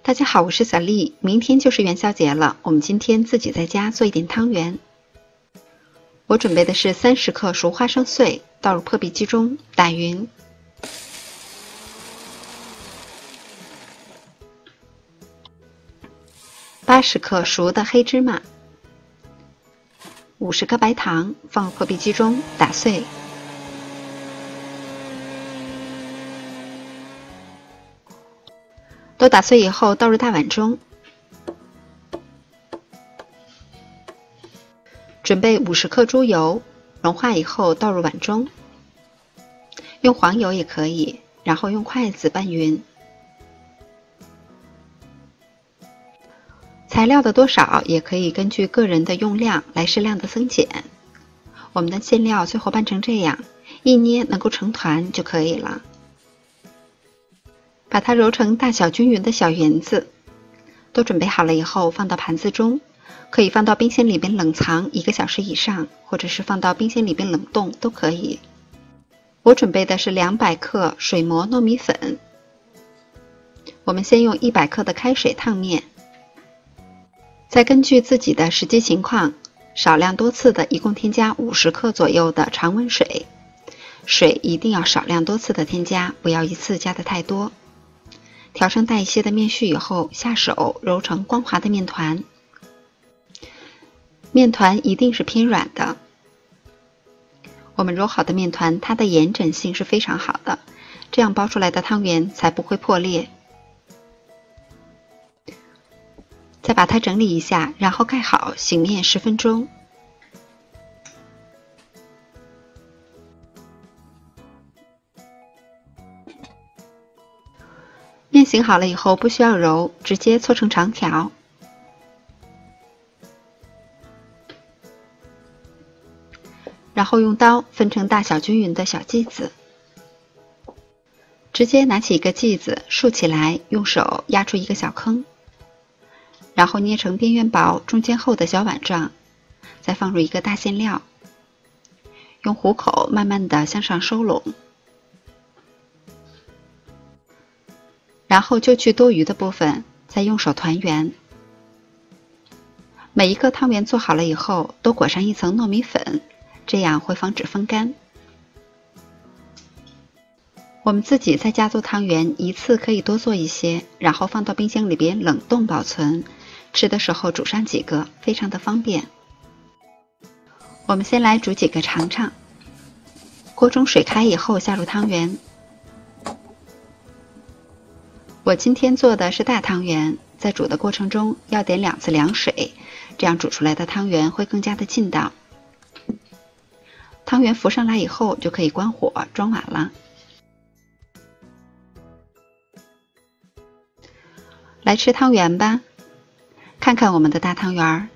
大家好，我是小丽。明天就是元宵节了，我们今天自己在家做一点汤圆。我准备的是30克熟花生碎，倒入破壁机中打匀。80克熟的黑芝麻，50克白糖放入破壁机中打碎。都打碎以后倒入大碗中，准备50克猪油，融化以后倒入碗中，用黄油也可以，然后用筷子拌匀。材料的多少也可以根据个人的用量来适量的增减。我们的馅料最后拌成这样，一捏能够成团就可以了。把它揉成大小均匀的小圆子，都准备好了以后放到盘子中，可以放到冰箱里边冷藏1个小时以上，或者是放到冰箱里边冷冻都可以。我准备的是200克水磨糯米粉。我们先用100克的开水烫面，再根据自己的实际情况，少量多次的一共添加50克左右的常温水。水一定要少量多次的添加，不要一次加的太多。调成带一些的面絮以后，下手揉成光滑的面团。面团一定是偏软的。我们揉好的面团，它的延展性是非常好的，这样包出来的汤圆才不会破裂。再把它整理一下，然后盖好，醒面10分钟。面醒好了以后不需要揉，直接搓成长条。然后用刀分成大小均匀的小剂子。直接拿起一个剂子竖起来，用手压出一个小坑，然后捏成边缘薄、中间厚的小碗状，再放入一个大馅料，用虎口慢慢的向上收拢。然后就去多余的部分，再用手团圆。每一个汤圆做好了以后，都裹上一层糯米粉，这样会防止风干。我们自己在家做汤圆，一次可以多做一些，然后放到冰箱里边冷冻保存，吃的时候煮上几个，非常的方便。我们先来煮几个尝尝。锅中水开以后下入汤圆。我今天做的是大汤圆，在煮的过程中要点2次凉水，这样煮出来的汤圆会更加的劲道。汤圆浮上来以后就可以关火装碗了。来吃汤圆吧，看看我们的大汤圆，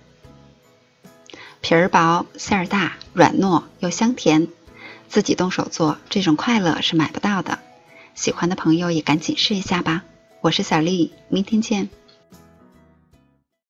皮儿薄，馅儿大，软糯又香甜。自己动手做，这种快乐是买不到的。喜欢的朋友也赶紧试一下吧。我是小丽，明天见。